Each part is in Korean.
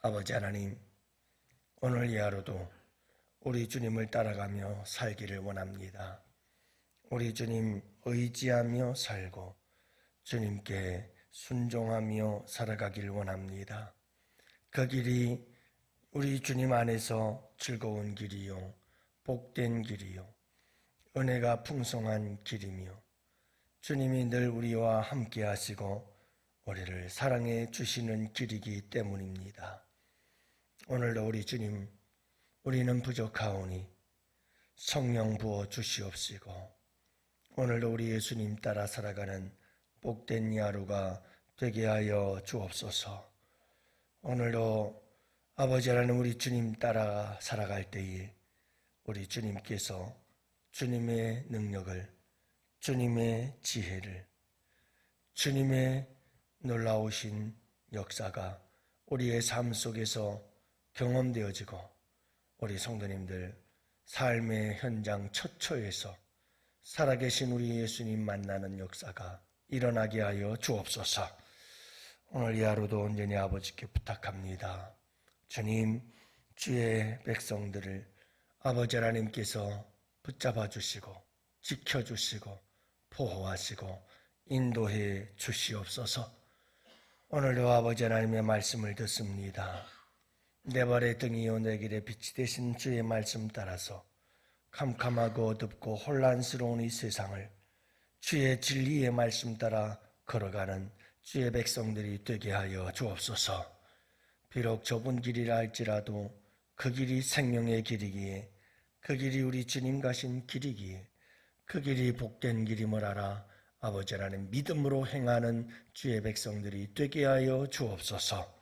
아버지 하나님, 오늘 이 하루도 우리 주님을 따라가며 살기를 원합니다. 우리 주님 의지하며 살고 주님께 순종하며 살아가길 원합니다. 그 길이 우리 주님 안에서 즐거운 길이요, 복된 길이요, 은혜가 풍성한 길이며 주님이 늘 우리와 함께 하시고 우리를 사랑해 주시는 길이기 때문입니다. 오늘도 우리 주님, 우리는 부족하오니 성령 부어 주시옵시고 오늘도 우리 예수님 따라 살아가는 복된 이 하루가 되게 하여 주옵소서. 오늘도 아버지 하나님 우리 주님 따라 살아갈 때에 우리 주님께서 주님의 능력을, 주님의 지혜를, 주님의 놀라우신 역사가 우리의 삶 속에서 경험되어지고 우리 성도님들 삶의 현장 처처에서 살아계신 우리 예수님 만나는 역사가 일어나게 하여 주옵소서. 오늘 이 하루도 온전히 아버지께 부탁합니다. 주님, 주의 백성들을 아버지 하나님께서 붙잡아 주시고 지켜주시고 보호하시고 인도해 주시옵소서. 오늘도 아버지 하나님의 말씀을 듣습니다. 내 발의 등이요 내 길의 빛이 되신 주의 말씀 따라서 캄캄하고 어둡고 혼란스러운 이 세상을 주의 진리의 말씀 따라 걸어가는 주의 백성들이 되게 하여 주옵소서. 비록 좁은 길이라 할지라도 그 길이 생명의 길이기에, 그 길이 우리 주님 가신 길이기에, 그 길이 복된 길임을 알아 아버지 하나님 믿음으로 행하는 주의 백성들이 되게 하여 주옵소서.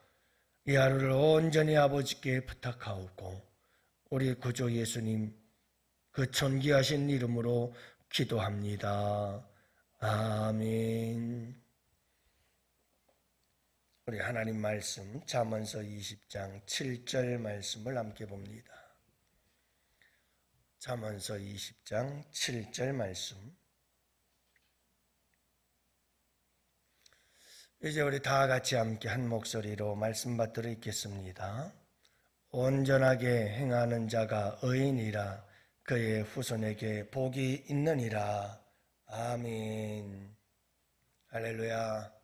이 하루를 온전히 아버지께 부탁하옵고 우리 구주 예수님 그 존귀하신 이름으로 기도합니다. 아멘. 우리 하나님 말씀 잠언서 20장 7절 말씀을 함께 봅니다. 잠언서 20장 7절 말씀. 이제 우리 다 같이 함께 한 목소리로 말씀 받들어 읽겠습니다. 온전하게 행하는 자가 의인이라 그의 후손에게 복이 있느니라. 아멘. 할렐루야.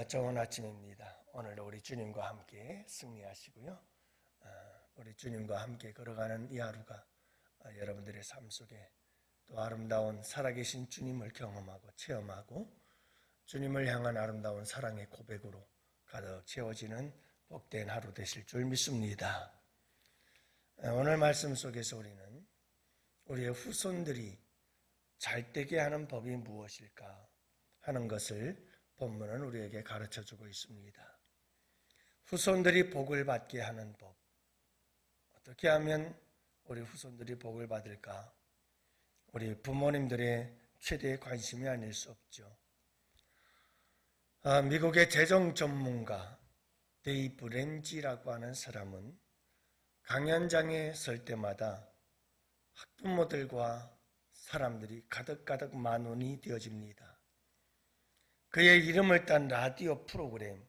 좋은 아침입니다. 오늘도 우리 주님과 함께 승리하시고요. 우리 주님과 함께 걸어가는 이 하루가 여러분들의 삶 속에 또 아름다운 살아계신 주님을 경험하고 체험하고 주님을 향한 아름다운 사랑의 고백으로 가득 채워지는 복된 하루 되실 줄 믿습니다. 오늘 말씀 속에서 우리는 우리의 후손들이 잘되게 하는 법이 무엇일까 하는 것을 본문은 우리에게 가르쳐주고 있습니다. 후손들이 복을 받게 하는 법. 어떻게 하면 우리 후손들이 복을 받을까? 우리 부모님들의 최대의 관심이 아닐 수 없죠. 미국의 재정 전문가 데이브 렌지라고 하는 사람은 강연장에 설 때마다 학부모들과 사람들이 가득가득 만원이 되어집니다. 그의 이름을 딴 라디오 프로그램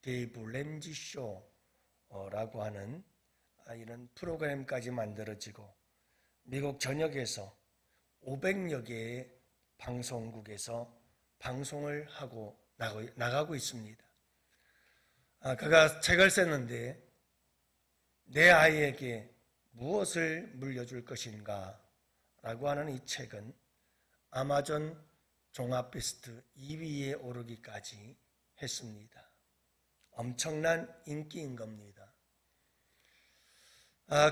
데이브 렌지 쇼라고 하는 이런 프로그램까지 만들어지고 미국 전역에서 500여 개의 방송국에서 방송을 하고 나가고 있습니다. 그가 책을 썼는데 내 아이에게 무엇을 물려줄 것인가 라고 하는 이 책은 아마존 종합 베스트 2위에 오르기까지 했습니다. 엄청난 인기인 겁니다.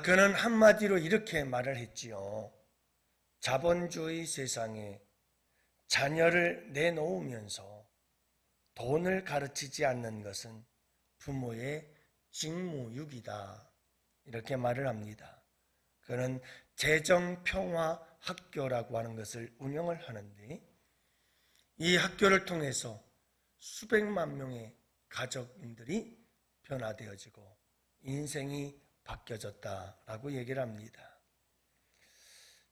그는 한마디로 이렇게 말을 했지요. 자본주의 세상에 자녀를 내놓으면서 돈을 가르치지 않는 것은 부모의 직무유기다. 이렇게 말을 합니다. 그는 재정평화학교라고 하는 것을 운영을 하는데 이 학교를 통해서 수백만 명의 가족인들이 변화되어지고 인생이 바뀌어졌다라고 얘기를 합니다.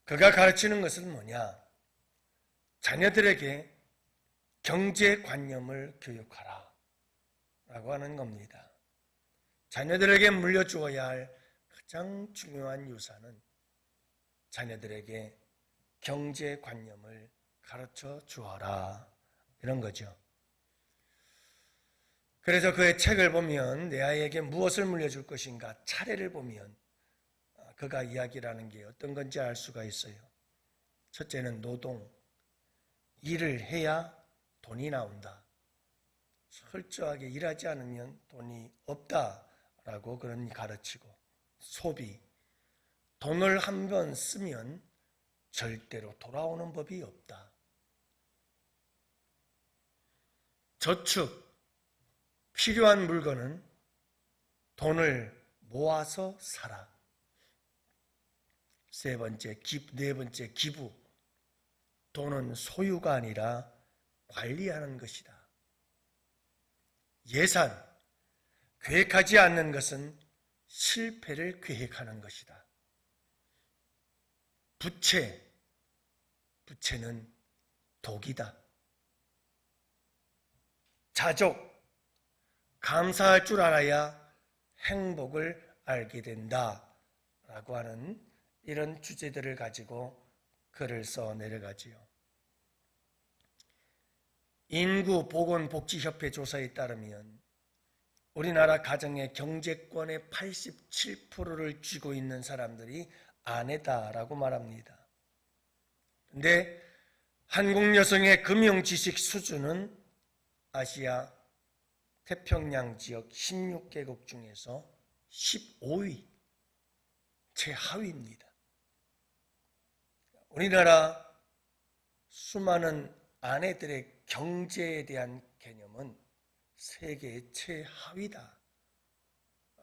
그가 가르치는 것은 뭐냐? 자녀들에게 경제관념을 교육하라 라고 하는 겁니다. 자녀들에게 물려주어야 할 가장 중요한 유산은 자녀들에게 경제관념을 가르쳐 주어라, 이런 거죠. 그래서 그의 책을 보면 내 아이에게 무엇을 물려줄 것인가 차례를 보면 그가 이야기라는 게 어떤 건지 알 수가 있어요. 첫째는 노동, 일을 해야 돈이 나온다. 철저하게 일하지 않으면 돈이 없다라고 그런 가르치고, 소비, 돈을 한 번 쓰면 절대로 돌아오는 법이 없다. 저축, 필요한 물건은 돈을 모아서 사라. 네 번째 기부, 돈은 소유가 아니라 관리하는 것이다. 예산, 계획하지 않는 것은 실패를 계획하는 것이다. 부채는 독이다. 자족, 감사할 줄 알아야 행복을 알게 된다 라고 하는 이런 주제들을 가지고 글을 써 내려가지요. 인구보건복지협회 조사에 따르면 우리나라 가정의 경제권의 87%를 쥐고 있는 사람들이 아내다라고 말합니다. 그런데 한국 여성의 금융지식 수준은 아시아 태평양 지역 16개국 중에서 15위, 최하위입니다. 우리나라 수많은 아내들의 경제에 대한 개념은 세계의 최하위다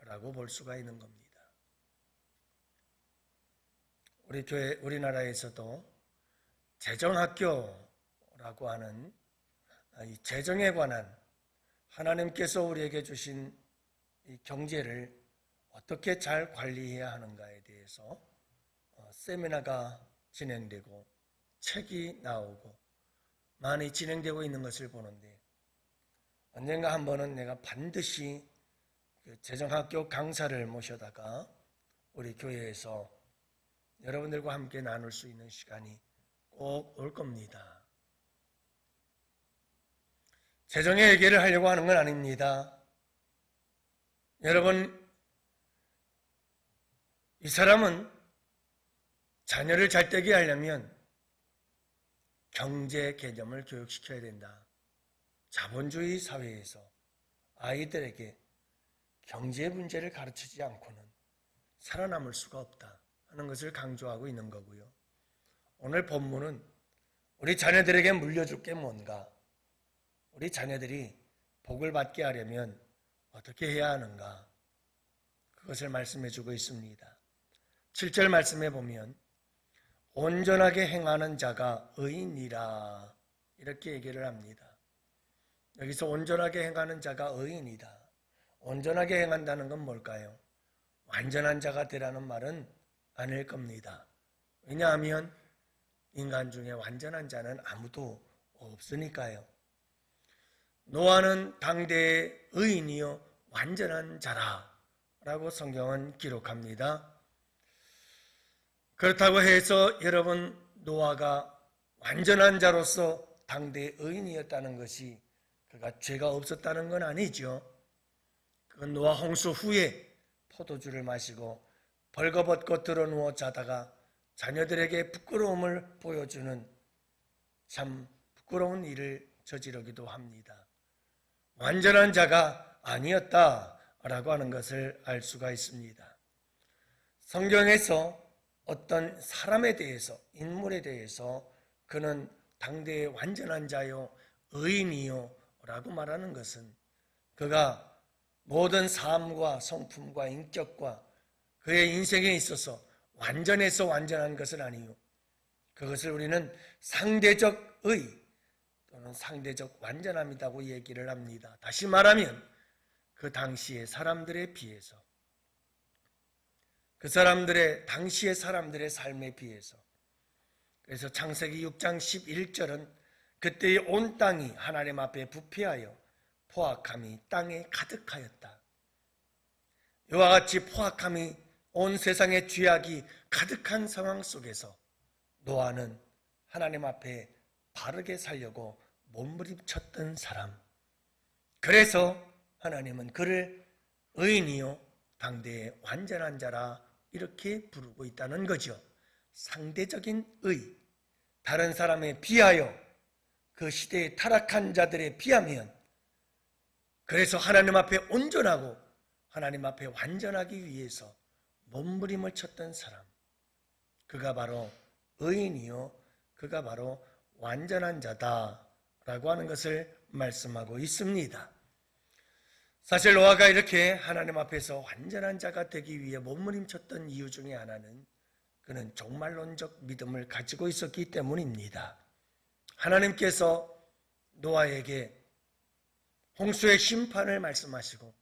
라고 볼 수가 있는 겁니다. 우리나라에서도 재정학교라고 하는 이 재정에 관한 하나님께서 우리에게 주신 이 경제를 어떻게 잘 관리해야 하는가에 대해서 세미나가 진행되고 책이 나오고 많이 진행되고 있는 것을 보는데, 언젠가 한 번은 내가 반드시 그 재정학교 강사를 모셔다가 우리 교회에서 여러분들과 함께 나눌 수 있는 시간이 꼭 올 겁니다. 재정의 얘기를 하려고 하는 건 아닙니다. 여러분, 이 사람은 자녀를 잘 되게 하려면 경제 개념을 교육시켜야 된다. 자본주의 사회에서 아이들에게 경제 문제를 가르치지 않고는 살아남을 수가 없다 하는 것을 강조하고 있는 거고요. 오늘 본문은 우리 자녀들에게 물려줄 게 뭔가, 우리 자녀들이 복을 받게 하려면 어떻게 해야 하는가, 그것을 말씀해 주고 있습니다. 7절 말씀해 보면 온전하게 행하는 자가 의인이라 이렇게 얘기를 합니다. 여기서 온전하게 행하는 자가 의인이다. 온전하게 행한다는 건 뭘까요? 완전한 자가 되라는 말은 아닐 겁니다. 왜냐하면 인간 중에 완전한 자는 아무도 없으니까요. 노아는 당대의 의인이요 완전한 자라 라고 성경은 기록합니다. 그렇다고 해서 여러분, 노아가 완전한 자로서 당대의 의인이었다는 것이 그가 죄가 없었다는 건 아니죠. 그건 노아 홍수 후에 포도주를 마시고 벌거벗고 드러누워 자다가 자녀들에게 부끄러움을 보여주는 참 부끄러운 일을 저지르기도 합니다. 완전한 자가 아니었다라고 하는 것을 알 수가 있습니다. 성경에서 어떤 사람에 대해서, 인물에 대해서 그는 당대의 완전한 자요, 의인이요 라고 말하는 것은 그가 모든 삶과 성품과 인격과 그의 인생에 있어서 완전해서 완전한 것은 아니요, 그것을 우리는 상대적 의 또는 상대적 완전함이라고 얘기를 합니다. 다시 말하면 그 당시의 사람들에 비해서, 그 사람들의 당시의 사람들의 삶에 비해서. 그래서 창세기 6장 11절은 그때의 온 땅이 하나님 앞에 부패하여 포악함이 땅에 가득하였다. 이와 같이 포악함이 온 세상에 죄악이 가득한 상황 속에서 노아는 하나님 앞에 바르게 살려고 몸부림쳤던 사람. 그래서 하나님은 그를 의인이요 당대의 완전한 자라 이렇게 부르고 있다는 거죠. 상대적인 의, 다른 사람에 비하여, 그 시대의 타락한 자들에 비하면, 그래서 하나님 앞에 온전하고 하나님 앞에 완전하기 위해서 몸부림을 쳤던 사람, 그가 바로 의인이요 그가 바로 완전한 자다라고 하는 것을 말씀하고 있습니다. 사실 노아가 이렇게 하나님 앞에서 완전한 자가 되기 위해 몸부림쳤던 이유 중에 하나는 그는 종말론적 믿음을 가지고 있었기 때문입니다. 하나님께서 노아에게 홍수의 심판을 말씀하시고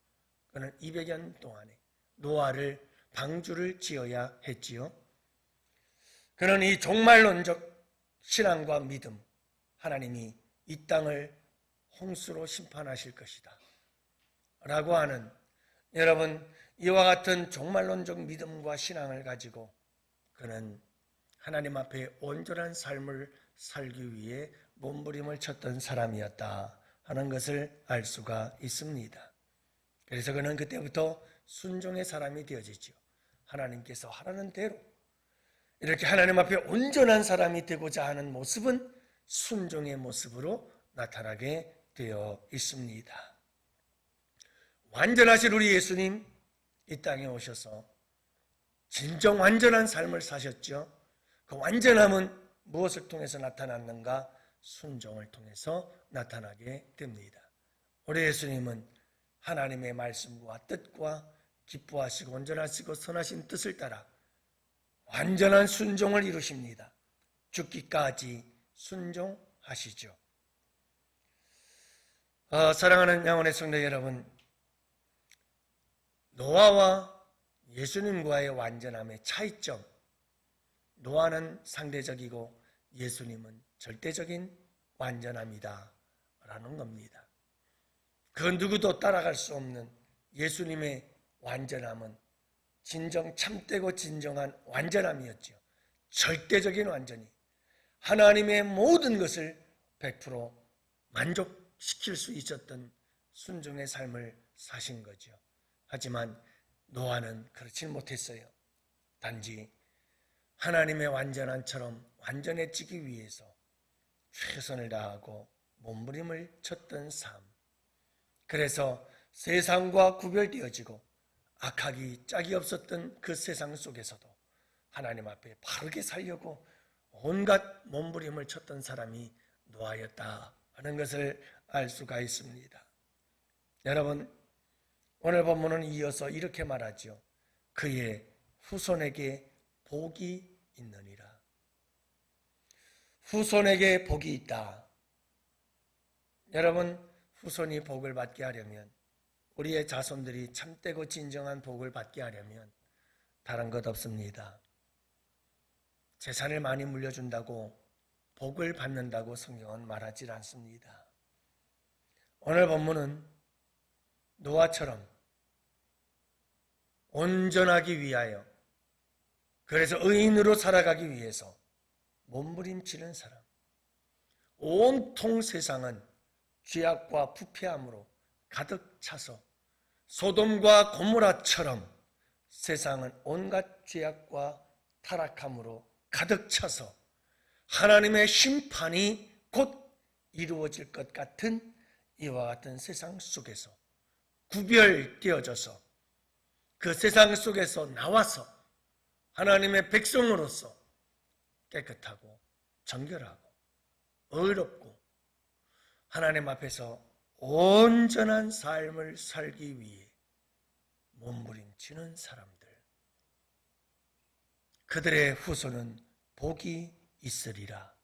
그는 200년 동안에 노아를 방주를 지어야 했지요. 그는 이 종말론적 신앙과 믿음, 하나님이 이 땅을 홍수로 심판하실 것이다 라고 하는, 여러분, 이와 같은 종말론적 믿음과 신앙을 가지고 그는 하나님 앞에 온전한 삶을 살기 위해 몸부림을 쳤던 사람이었다 하는 것을 알 수가 있습니다. 그래서 그는 그때부터 순종의 사람이 되어지죠. 하나님께서 하라는 대로 이렇게 하나님 앞에 온전한 사람이 되고자 하는 모습은 순종의 모습으로 나타나게 되어 있습니다. 완전하신 우리 예수님 이 땅에 오셔서 진정 완전한 삶을 사셨죠. 그 완전함은 무엇을 통해서 나타났는가? 순종을 통해서 나타나게 됩니다. 우리 예수님은 하나님의 말씀과 뜻과 기뻐하시고 온전하시고 선하신 뜻을 따라 완전한 순종을 이루십니다. 죽기까지 순종하시죠. 사랑하는 영혼의 성도 여러분, 노아와 예수님과의 완전함의 차이점, 노아는 상대적이고 예수님은 절대적인 완전함이다 라는 겁니다. 그 누구도 따라갈 수 없는 예수님의 완전함은 진정 참되고 진정한 완전함이었죠. 절대적인 완전히 하나님의 모든 것을 100% 만족시킬 수 있었던 순종의 삶을 사신 거죠. 하지만 노아는 그렇지 못했어요. 단지 하나님의 완전한처럼 완전해지기 위해서 최선을 다하고 몸부림을 쳤던 삶. 그래서 세상과 구별되어지고 악하기 짝이 없었던 그 세상 속에서도 하나님 앞에 바르게 살려고 온갖 몸부림을 쳤던 사람이 노아였다 하는 것을 알 수가 있습니다. 여러분, 오늘 본문은 이어서 이렇게 말하죠. 그의 후손에게 복이 있느니라. 후손에게 복이 있다. 여러분, 후손이 복을 받게 하려면, 우리의 자손들이 참되고 진정한 복을 받게 하려면 다른 것 없습니다. 재산을 많이 물려준다고 복을 받는다고 성경은 말하지 않습니다. 오늘 본문은 노아처럼 온전하기 위하여, 그래서 의인으로 살아가기 위해서 몸부림치는 사람, 온통 세상은 죄악과 부패함으로 가득 차서 소돔과 고모라처럼 세상은 온갖 죄악과 타락함으로 가득 차서 하나님의 심판이 곧 이루어질 것 같은 이와 같은 세상 속에서 구별되어져서 그 세상 속에서 나와서 하나님의 백성으로서 깨끗하고 정결하고 의롭고 하나님 앞에서 온전한 삶을 살기 위해 몸부림치는 사람들, 그들의 후손은 복이 있으리라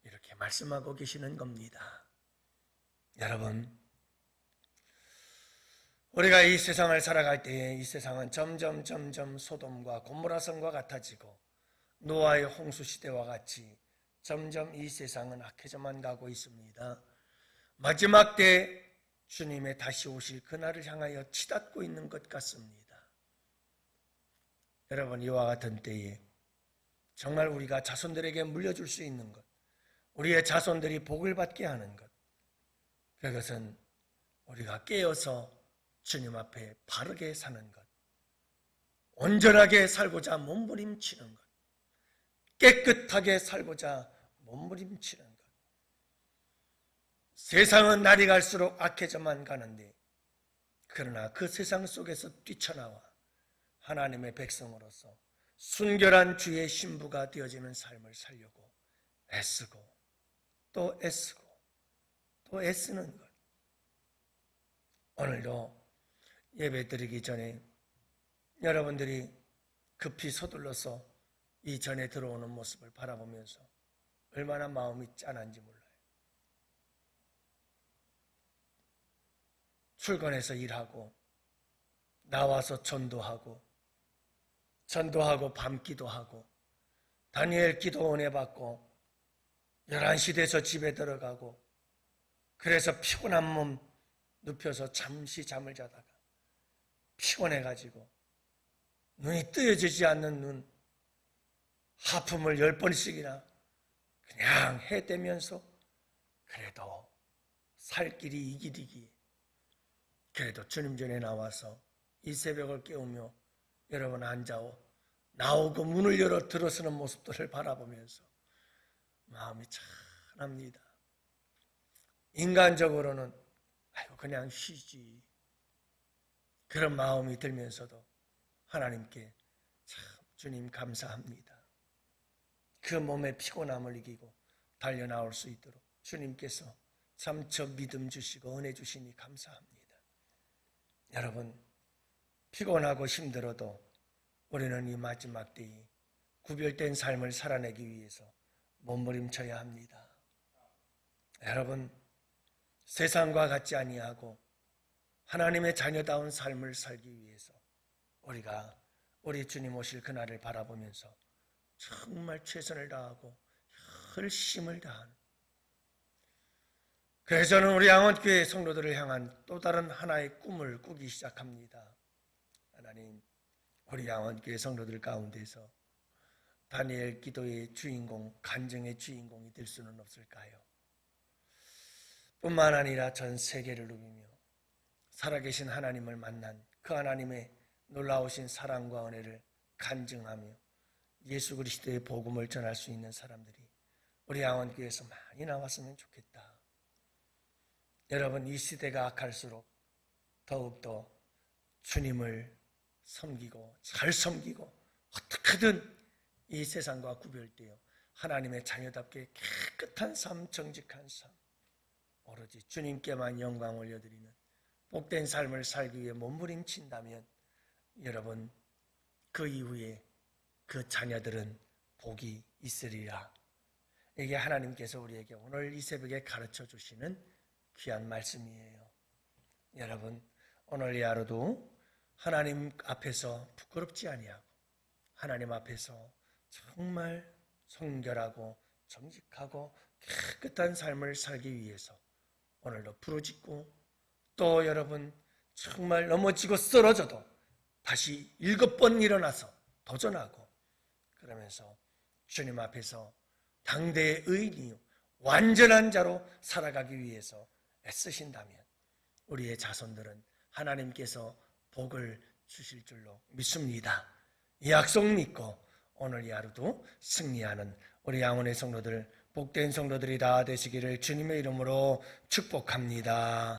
이렇게 말씀하고 계시는 겁니다. 여러분, 우리가 이 세상을 살아갈 때에 이 세상은 점점 소돔과 고모라성과 같아지고 노아의 홍수 시대와 같이 점점 이 세상은 악해져만 가고 있습니다. 마지막 때 주님의 다시 오실 그날을 향하여 치닫고 있는 것 같습니다. 여러분, 이와 같은 때에 정말 우리가 자손들에게 물려줄 수 있는 것, 우리의 자손들이 복을 받게 하는 것, 그것은 우리가 깨어서 주님 앞에 바르게 사는 것, 온전하게 살고자 몸부림치는 것, 깨끗하게 살고자 몸부림치는 것. 세상은 날이 갈수록 악해져만 가는데, 그러나 그 세상 속에서 뛰쳐나와 하나님의 백성으로서 순결한 주의 신부가 되어지는 삶을 살려고 애쓰고 또 애쓰고 또 애쓰는 것. 오늘도 예배 드리기 전에 여러분들이 급히 서둘러서 이 전에 들어오는 모습을 바라보면서 얼마나 마음이 짠한지 몰라요. 출근해서 일하고 나와서 전도하고 밤기도하고 다니엘 기도 은혜 받고 11시 돼서 집에 들어가고, 그래서 피곤한 몸 눕혀서 잠시 잠을 자다가 피곤해가지고 눈이 뜨여지지 않는 눈, 하품을 10번씩이나 그냥 해대면서 그래도 살 길이 이 길이기에 그래도 주님 전에 나와서 이 새벽을 깨우며 여러분 나오고 문을 열어 들어서는 모습들을 바라보면서 마음이 찬합니다. 인간적으로는 그냥 쉬지, 그런 마음이 들면서도 하나님께 참 주님 감사합니다. 그 몸의 피곤함을 이기고 달려나올 수 있도록 주님께서 참 저 믿음 주시고 은혜 주시니 감사합니다. 여러분, 피곤하고 힘들어도 우리는 이 마지막 때에 구별된 삶을 살아내기 위해서 몸부림쳐야 합니다. 여러분, 세상과 같지 아니하고 하나님의 자녀다운 삶을 살기 위해서 우리가 우리 주님 오실 그날을 바라보면서 정말 최선을 다하고 열심을 다하는, 그래서 저는 우리 양원교회 성도들을 향한 또 다른 하나의 꿈을 꾸기 시작합니다. 하나님, 우리 양원교회 성도들 가운데서 다니엘 기도의 주인공, 간증의 주인공이 될 수는 없을까요? 뿐만 아니라 전 세계를 누비며 살아계신 하나님을 만난 그 하나님의 놀라우신 사랑과 은혜를 간증하며 예수 그리스도의 복음을 전할 수 있는 사람들이 우리 양원교회에서 많이 나왔으면 좋겠다. 여러분, 이 시대가 악할수록 더욱더 주님을 섬기고 잘 섬기고 어떻게든 이 세상과 구별되어 하나님의 자녀답게 깨끗한 삶, 정직한 삶, 오로지 주님께만 영광 올려드리는 복된 삶을 살기 위해 몸부림친다면 여러분, 그 이후에 그 자녀들은 복이 있으리라. 이게 하나님께서 우리에게 오늘 이 새벽에 가르쳐 주시는 귀한 말씀이에요. 여러분, 오늘 이 하루도 하나님 앞에서 부끄럽지 아니하고 하나님 앞에서 정말 성결하고 정직하고 깨끗한 삶을 살기 위해서 오늘도 부르짖고, 또 여러분 정말 넘어지고 쓰러져도 다시 7번 일어나서 도전하고, 그러면서 주님 앞에서 당대의 의인이요 완전한 자로 살아가기 위해서 애쓰신다면 우리의 자손들은 하나님께서 복을 주실 줄로 믿습니다. 이 약속 믿고 오늘 이 하루도 승리하는 우리 양원의 성도들, 복된 성도들이 다 되시기를 주님의 이름으로 축복합니다.